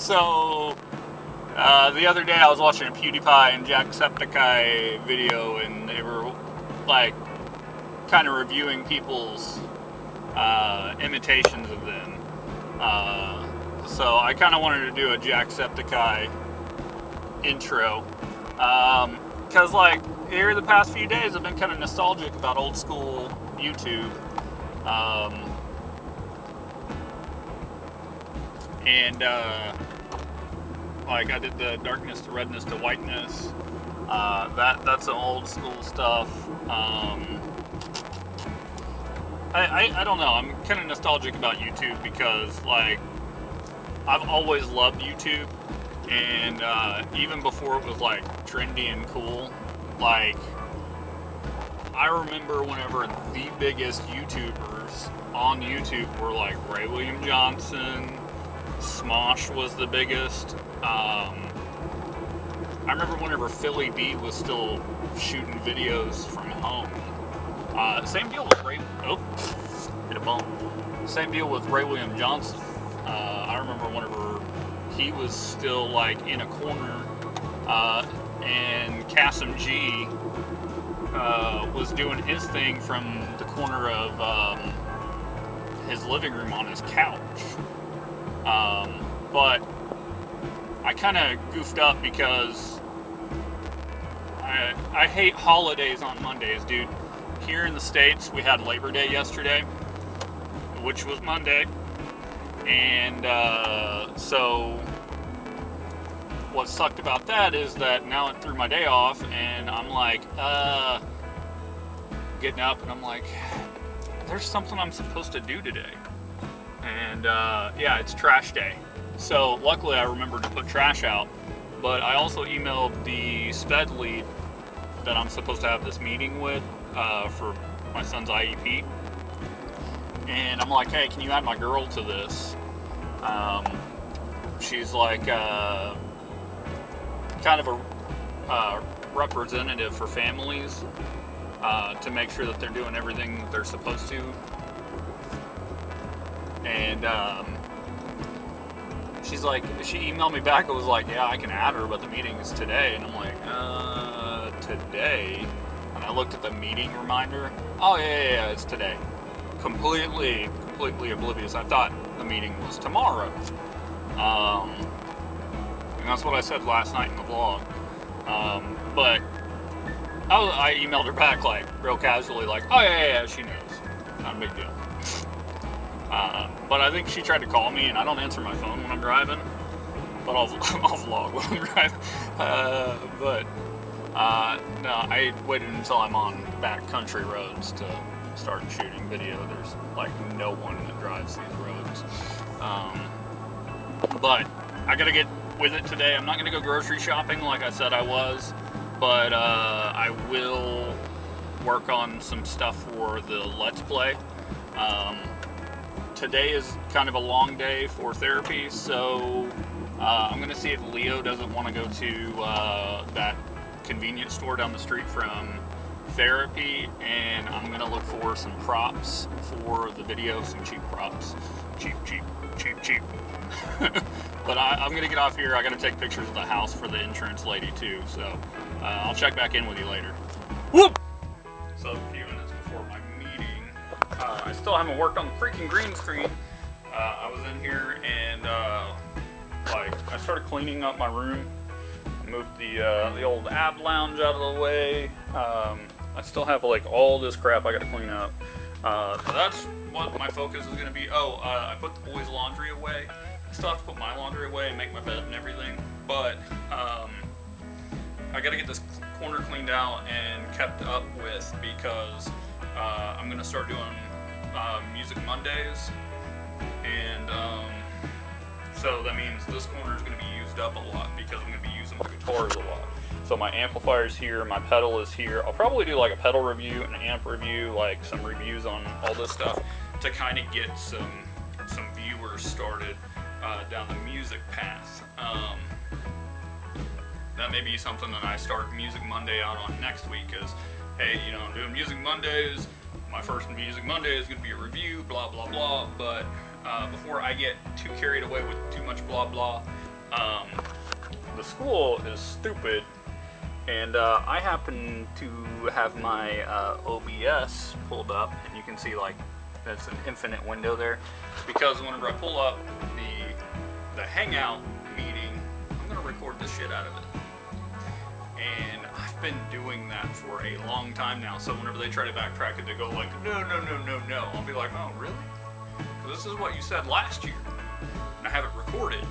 So, the other day I was watching a PewDiePie and JackSepticeye video, and they were, like, kind of reviewing people's imitations of them. So I kind of wanted to do a JackSepticeye intro. Because, like, here the past few days I've been kind of nostalgic about old school YouTube. Like, I did the darkness to redness to whiteness. That's some old school stuff. I don't know. I'm kind of nostalgic about YouTube because, like, I've always loved YouTube, and even before it was, like, trendy and cool, like, I remember whenever the biggest YouTubers on YouTube were, like, Ray William Johnson, Smosh was the biggest. I remember whenever Philly D was still shooting videos from home. Same deal with Ray. Oh, hit a bump. Same deal with Ray William Johnson. I remember whenever he was still, like, in a corner, and Cassim G was doing his thing from the corner of his living room on his couch. But I kind of goofed up because I hate holidays on Mondays, dude. Here in the States, we had Labor Day yesterday, which was Monday. And so what sucked about that is that now it threw my day off, and I'm like, getting up, and I'm like, there's something I'm supposed to do today. And yeah, it's trash day. So luckily I remembered to put trash out, but I also emailed the sped lead that I'm supposed to have this meeting with for my son's IEP. And I'm like, hey, can you add my girl to this? She's like kind of a representative for families to make sure that they're doing everything that they're supposed to. And she's like, she emailed me back. It was like, yeah, I can add her, but the meeting is today. And I'm like, today? And I looked at the meeting reminder. Oh, yeah, it's today. Completely oblivious. I thought the meeting was tomorrow. And that's what I said last night in the vlog. But I emailed her back, like, real casually, like, oh, yeah, she knows. Not a big deal. But I think she tried to call me, and I don't answer my phone when I'm driving. But I'll vlog when I'm driving. No, I waited until I'm on back country roads to start shooting video. There's, like, no one that drives these roads. But I gotta get with it today. I'm not gonna go grocery shopping like I said I was, but I will work on some stuff for the Let's Play. Today is kind of a long day for therapy, so I'm gonna see if Leo doesn't want to go to that convenience store down the street from therapy, and I'm gonna look for some props for the video, some cheap props. Cheap. But I'm gonna get off here. I gotta take pictures of the house for the insurance lady too, so I'll check back in with you later. Whoop! So a few minutes before my meeting, I still haven't worked on the freaking green screen. I was in here and like, I started cleaning up my room. Moved the old ab lounge out of the way. I still have, like, all this crap I gotta clean up. That's what my focus is gonna be. I put the boys' laundry away. I still have to put my laundry away and make my bed and everything. But I gotta get this corner cleaned out and kept up with, because I'm gonna start doing Music Mondays. And so that means this corner is gonna be used up a lot, because I'm gonna be using the guitars a lot. So my amplifier's here, my pedal is here. I'll probably do, like, a pedal review, an amp review, like some reviews on all this stuff to kind of get some viewers started down the music path. That may be something that I start Music Monday out on next week, is, hey, you know, I'm doing Music Mondays. My first Music Monday is going to be a review, blah, blah, blah. But before I get too carried away with too much blah, blah, the school is stupid, and I happen to have my OBS pulled up, and you can see like that's an infinite window there. It's because whenever I pull up the Hangout meeting, I'm gonna record the shit out of it. And I've been doing that for a long time now, so whenever they try to backtrack it, they go like, no. I'll be like, oh, really? Because this is what you said last year. And I have it recorded.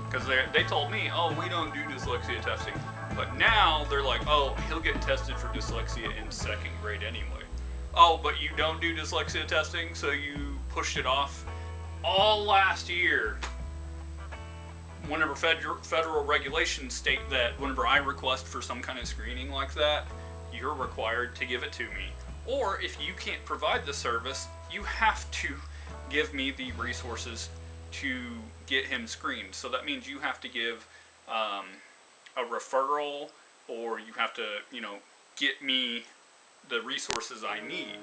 Because they told me, oh, we don't do dyslexia testing. But now they're like, oh, he'll get tested for dyslexia in 2nd grade anyway. Oh, but you don't do dyslexia testing, so you pushed it off all last year. Whenever federal regulations state that whenever I request for some kind of screening like that, you're required to give it to me. Or if you can't provide the service, you have to give me the resources to get him screened. So that means you have to give a referral, or you have to, get me the resources I need.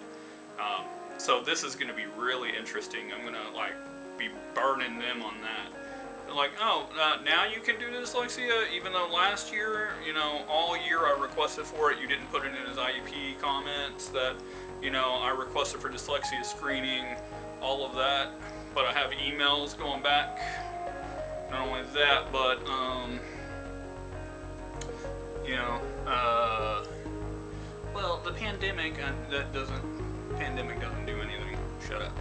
So this is going to be really interesting. I'm going to be burning them on that. Like, oh, now you can do dyslexia, even though last year, all year I requested for it. You didn't put it in his IEP comments that, I requested for dyslexia screening, all of that. But I have emails going back. Not only that, but, well, the pandemic, pandemic doesn't do anything. Shut up.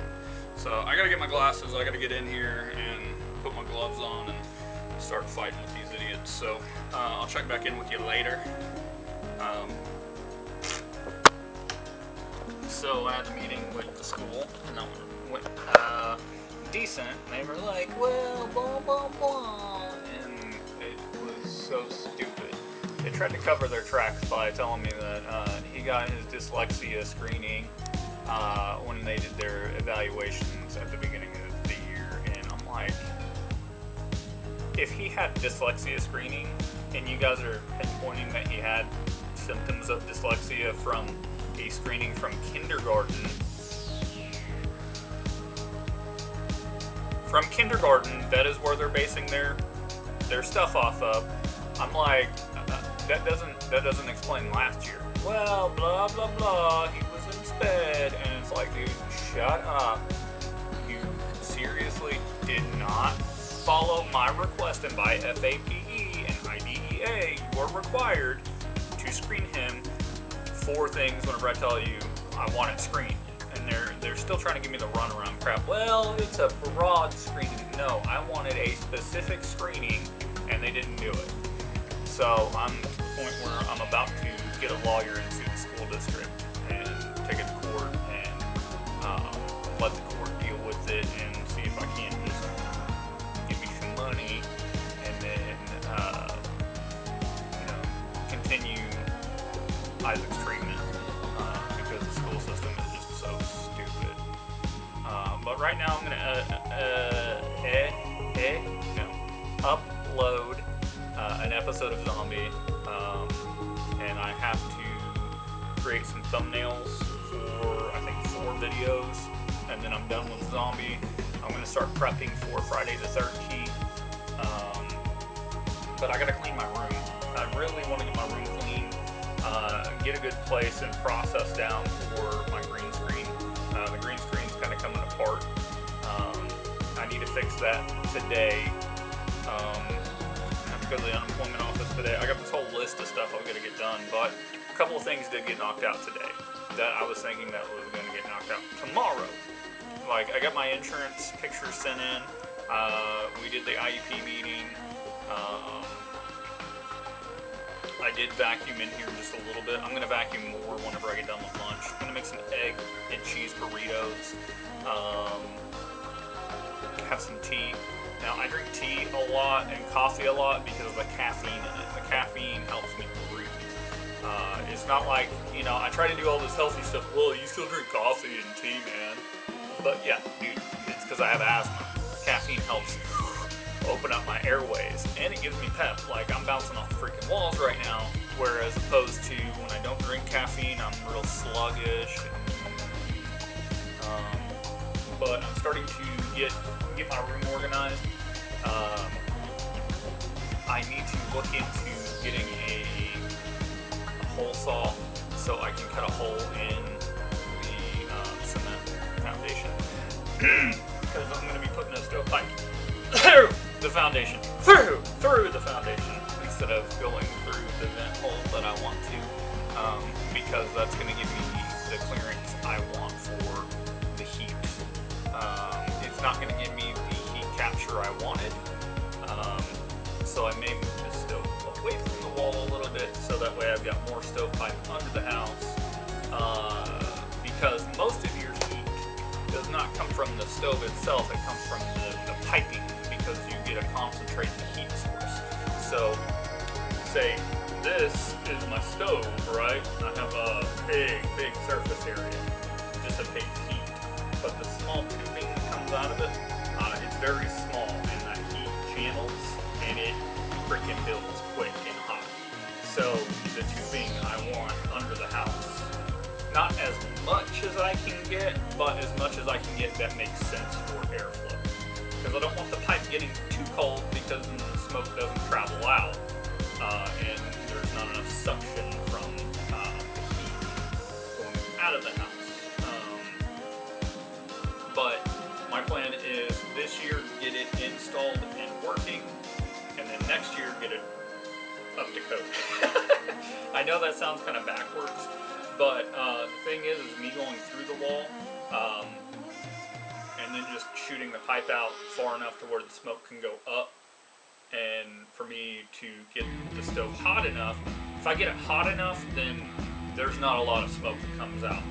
So I gotta get my glasses, I gotta get in here and put my gloves on and start fighting with these idiots. So I'll check back in with you later. So I had a meeting with the school, and that went decent. They were like, well, blah, blah, blah. And it was so stupid. They tried to cover their tracks by telling me that he got his dyslexia screening when they did their evaluations at the beginning of the year. And I'm like, if he had dyslexia screening and you guys are pinpointing that he had symptoms of dyslexia from a screening from kindergarten, that is where they're basing their stuff off of. I'm like, that doesn't explain last year. Well, blah blah blah, he was in sped, and it's like, dude, shut up. You seriously did not follow my request, and by FAPE and IDEA, you are required to screen him for things whenever I tell you I want it screened. And they're still trying to give me the runaround crap. Well, it's a broad screening. No, I wanted a specific screening, and they didn't do it. So I'm at the point where I'm about to get a lawyer and sue the school district and take it to court and let the court deal with it and see if I can just give me some money and then continue Isaac's treatment because the school system is just so stupid. But right now I'm gonna upload an episode of Zombie, and I have to create some thumbnails for I think 4 videos, and then I'm done with Zombie. I'm gonna start prepping for Friday the 13th, but I gotta clean my room. I really want to get my room clean, get a good place and process down for my green screen. The green screen's kind of coming apart. I need to fix that today. I have to go to the unemployment office today. I got this whole list of stuff I'm going to get done, but a couple of things did get knocked out today that I was thinking that was going to get knocked out tomorrow. Like, I got my insurance pictures sent in. We did the IEP meeting. I did vacuum in here just a little bit. I'm going to vacuum more whenever I get done with lunch. I'm going to make some egg and cheese burritos. Have some tea. Now, I drink tea a lot and coffee a lot because of the caffeine in it. The caffeine helps me breathe. It's not like, I try to do all this healthy stuff. Well, you still drink coffee and tea, man. But yeah, dude, it's because I have asthma. Caffeine helps open up my airways, and it gives me pep. Like, I'm bouncing off the freaking walls right now, whereas opposed to when I don't drink caffeine, I'm real sluggish. But I'm starting to get my room organized. look into getting a hole saw so I can cut a hole in the cement foundation. Because I'm going to be putting a stovepipe through the foundation, through the foundation, instead of going through the vent hole that I want to, because that's going to give me the clearance I want for the heat. It's not going to give me the heat capture I wanted, so I may move the stove away from the wall a little bit, so that way I've got more stovepipe under the house, because most of your heat does not come from the stove itself, it comes from the piping, because you get a concentrated heat source. So, say this is my stove, right? I have a big surface area, it dissipates heat, but the small tubing that comes out of it, it's very small, and that heat channels, and it freaking builds quick and hot. So, the tubing I want under the house. Not as much as I can get, but as much as I can get that makes sense for airflow. Because I don't want the pipe getting too cold, because then the smoke doesn't travel out, and there's not enough suction from the heat going out of the house. But my plan is this year get it installed and working, and then next year get it up to code. I know that sounds kind of backwards, but the thing is me going through the wall, and then just shooting the pipe out far enough to where the smoke can go up, and for me to get the stove hot enough. If I get it hot enough, then there's not a lot of smoke that comes out.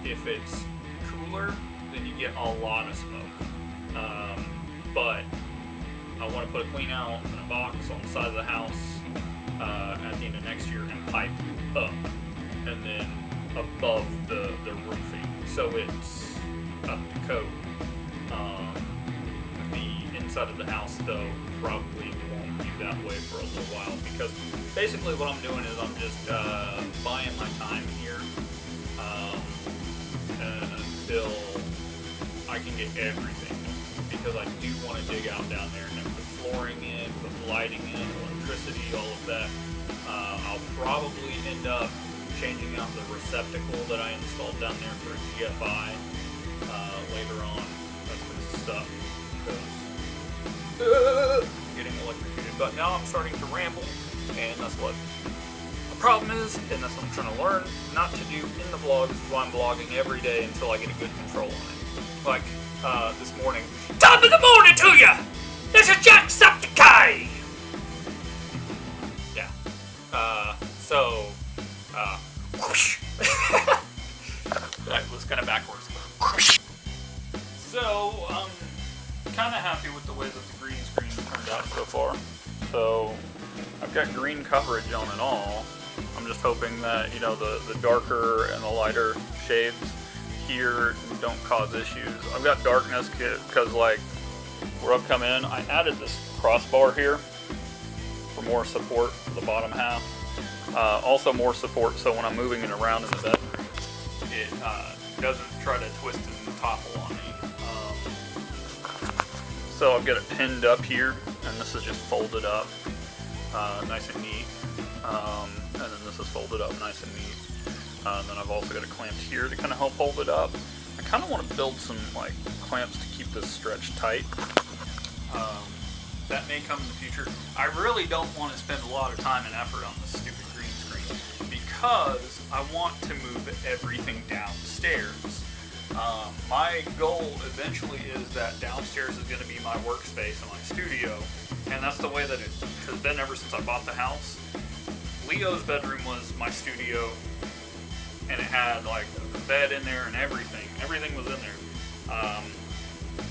If it's cooler, then you get a lot of smoke. But I want to put a clean out in a box on the side of the house at the end of next year and pipe up and then above the roofing, so it's up to code. The inside of the house though probably won't be that way for a little while, because basically what I'm doing is I'm just buying my time here until I can get everything, because I do want to dig out down there and put flooring in, put lighting in, electricity, all of that. I'll probably end up changing out the receptacle that I installed down there for GFI later on. That's going to suck, because getting electrocuted. But now I'm starting to ramble, and that's what the problem is, and that's what I'm trying to learn not to do in the vlog. This is why I'm vlogging every day until I get a good control on it. Like this morning. Top of the morning to ya! This is JackSepticeye! Yeah. Whoosh. That was kind of backwards. Whoosh. So, I'm kind of happy with the way that the green screen turned out so far. So, I've got green coverage on it all. I'm just hoping that, you know, the darker and the lighter shades here don't cause issues. I've got darkness because, like, where I've come in, I added this crossbar here for more support for the bottom half. Also more support so when I'm moving it around in the bedroom, it doesn't try to twist and topple on me. So I've got it pinned up here, and this is just folded up nice and neat. And then this is folded up nice and neat. And then I've also got it clamped here to kind of help hold it up. I kind of want to build some like clamps to keep this stretched tight. That may come in the future. I really don't want to spend a lot of time and effort on this stupid green screen because I want to move everything downstairs. My goal eventually is that downstairs is going to be my workspace and my studio, and that's the way that it has been ever since I bought the house. Leo's bedroom was my studio, and it had like a bed in there and everything. Everything was in there.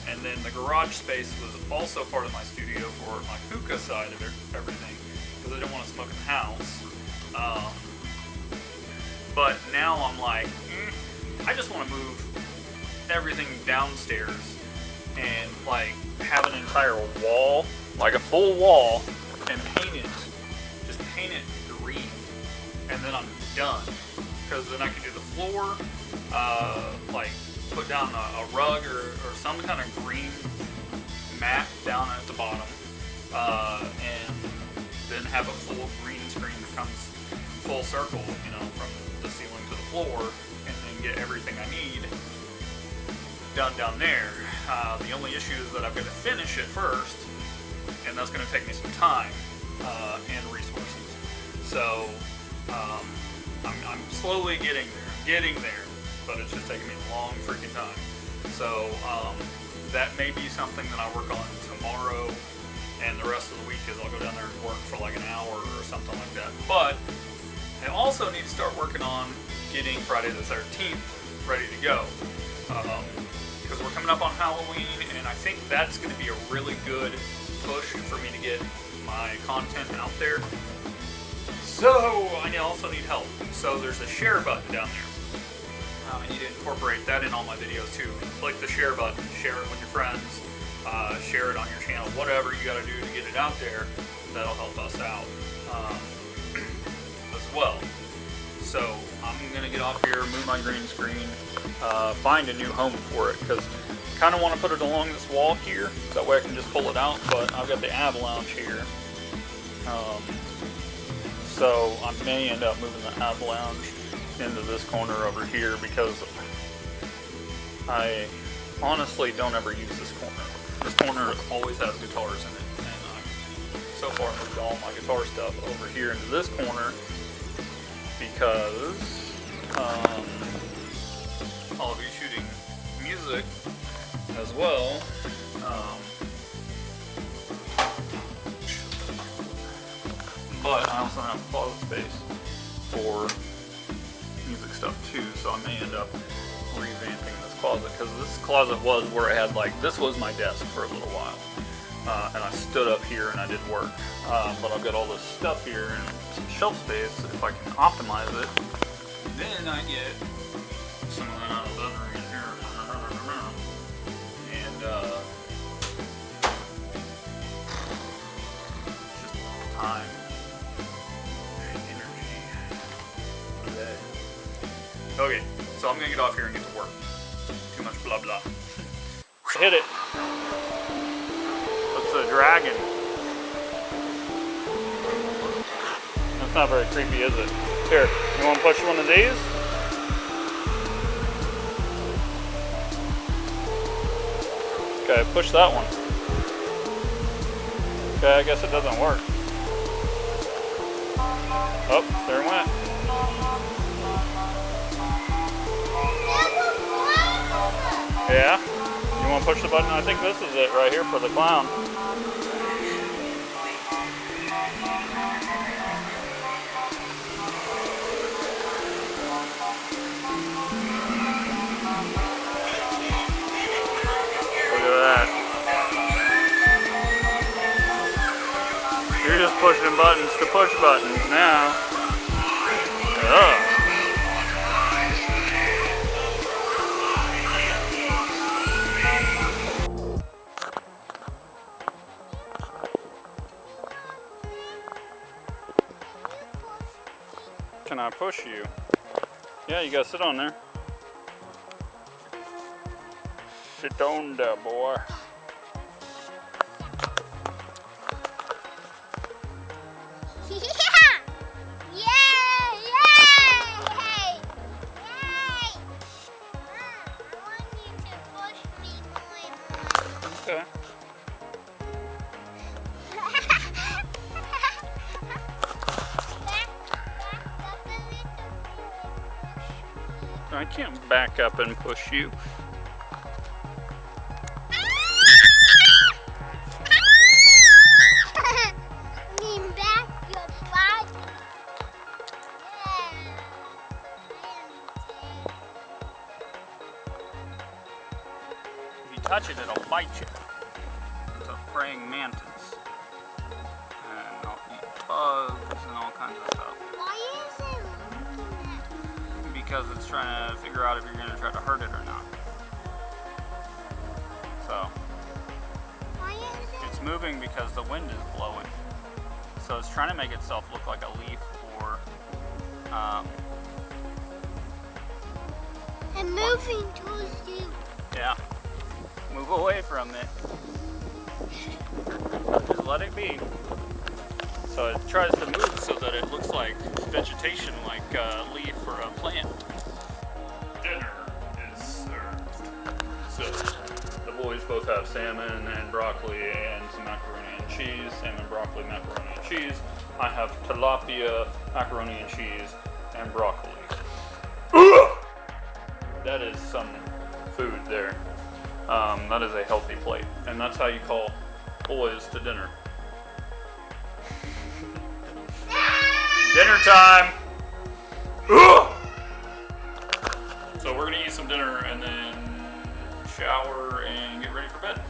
And then the garage space was also part of my studio for my hookah side of everything, because I didn't want to smoke in the house. But now I'm like, I just want to move everything downstairs and like have an entire wall, like a full wall, and paint it green, and then I'm done. Because then I can do the floor, like put down a rug or some kind of green mat down at the bottom, circle, you know, from the ceiling to the floor, and then get everything I need done down there. The only issue is that I've got to finish it first, and that's going to take me some time and resources. So I'm slowly getting there, but it's just taking me a long freaking time. So that may be something that I work on tomorrow, and the rest of the week is I'll go down there and work for like an hour or something like that. But I also need to start working on getting Friday the 13th ready to go. Because we're coming up on Halloween, and I think that's going to be a really good push for me to get my content out there. So I also need help. So there's a share button down there. I need to incorporate that in all my videos too. Click the share button, share it with your friends, share it on your channel, whatever you got to do to get it out there. That'll help us out as well. So I'm going to get off here, move my green screen, find a new home for it, because I kind of want to put it along this wall here, that way I can just pull it out, but I've got the avalanche here. So I may end up moving the avalanche into this corner over here, because I honestly don't ever use this corner. This corner always has guitars in it, and I've so far moved all my guitar stuff over here into this corner, because I'll be shooting music as well. But I also have closet space for music stuff too, so I may end up revamping this closet, because this closet was where I had, like, this was my desk for a little while, and I stood up here and I did work, but I've got all this stuff here and some shelf space. If I can optimize it, then I get some of that leathering in here, and just time. Okay, so I'm gonna get off here and get to work. Too much blah blah. Hit it. That's a dragon. That's not very creepy, is it? Here, you wanna push one of these? Okay, push that one. Okay, I guess it doesn't work. Oh, there it went. Yeah? You want to push the button? I think this is it right here for the clown. Look at that. You're just pushing buttons to push buttons now. Ugh. Can I push you? Yeah, you gotta sit on there. Sit on there, boy. Okay. I can't back up and push you. If you touch it, it'll bite you. It's a praying mantis. And I'll eat bugs and all kinds of stuff. Why is it looking at me? Because it's trying to figure out if you're going to try to hurt it or not. So, Why is it? it's moving because the wind is blowing. So it's trying to make itself look like a leaf or I'm moving towards you. yeah. Move away from it. Just let it be. So So it tries to move so that it looks like vegetation, like a leaf or a plant. Dinner is served. So the boys both have salmon and broccoli and some macaroni and cheese. Salmon, broccoli, macaroni and cheese. I have tilapia, macaroni and cheese, and broccoli. That is some food there. That is a healthy plate. And that's how you call boys to dinner. Dinner time! So we're gonna eat some dinner and then shower and get ready for bed.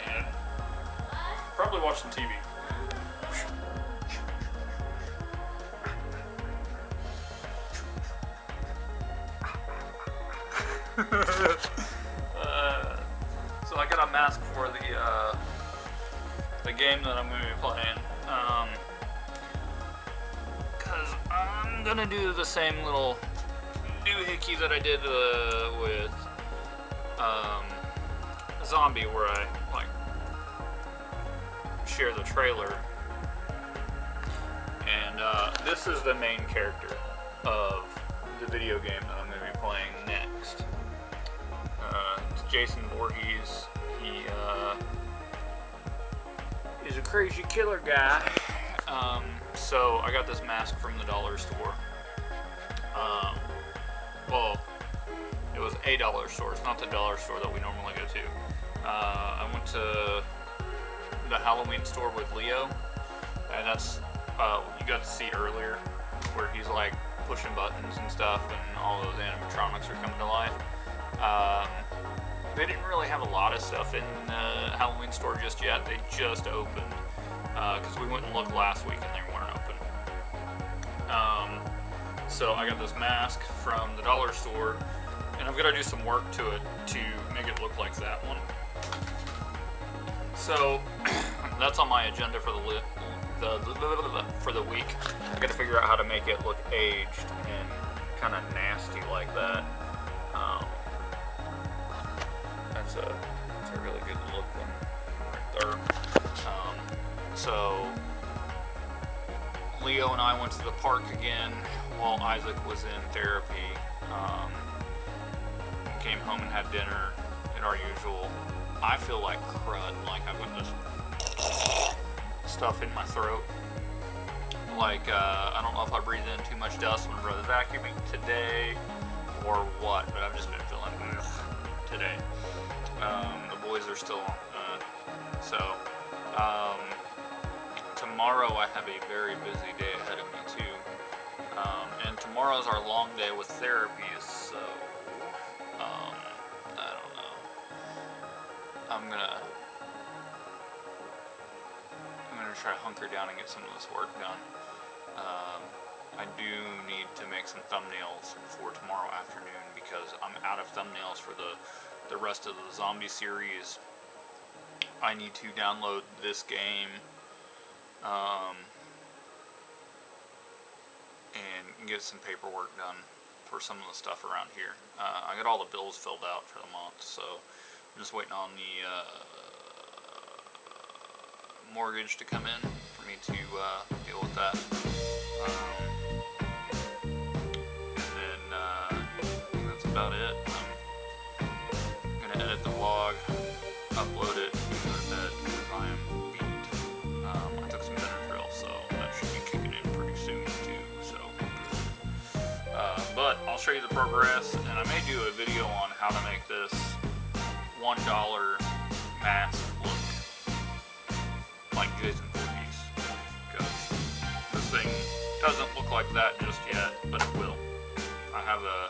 And probably watch some TV. So I got a mask for the game that I'm going to be playing. Because I'm going to do the same little doohickey that I did with Zombie, where I like share the trailer. And this is the main character of the video game that I'm going to be playing next. It's Jason Voorhees. He is a crazy killer guy. So I got this mask from the dollar store. Well, it was a dollar store. It's not the dollar store that we normally go to. I went to the Halloween store with Leo, and that's you got to see earlier where he's like pushing buttons and stuff, and all those animatronics are coming to life. They didn't really have a lot of stuff in the Halloween store just yet. They just opened, because we went and looked last week and they weren't open. So I got this mask from the dollar store, and I've got to do some work to it to make it look like that one. So that's on my agenda for the week. I got to figure out how to make it look aged and kind of nasty like that. That's a really good look one right there. So Leo and I went to the park again while Isaac was in therapy. Came home and had dinner in our usual. I feel like crud, like I've got this stuff in my throat. Like, I don't know if I breathed in too much dust when I was vacuuming today or what, but I've just been feeling today. The boys are still tomorrow I have a very busy day ahead of me too. And tomorrow's our long day with therapy, so I don't know. I'm gonna try to hunker down and get some of this work done. I do need to make some thumbnails for tomorrow afternoon because I'm out of thumbnails for the rest of the zombie series. I need to download this game and get some paperwork done for some of the stuff around here. I got all the bills filled out for the month, so I'm just waiting on the mortgage to come in for me to deal with that. And then that's about it. I'm gonna edit the vlog, upload it, and go to bed because I am beat. I took some Benadryl, so that should be kicking in pretty soon too. So, but I'll show you the progress, and I may do a video on how to make this $1 mask look like Jason Voorhees, because this thing doesn't look like that just yet, but it will. I have a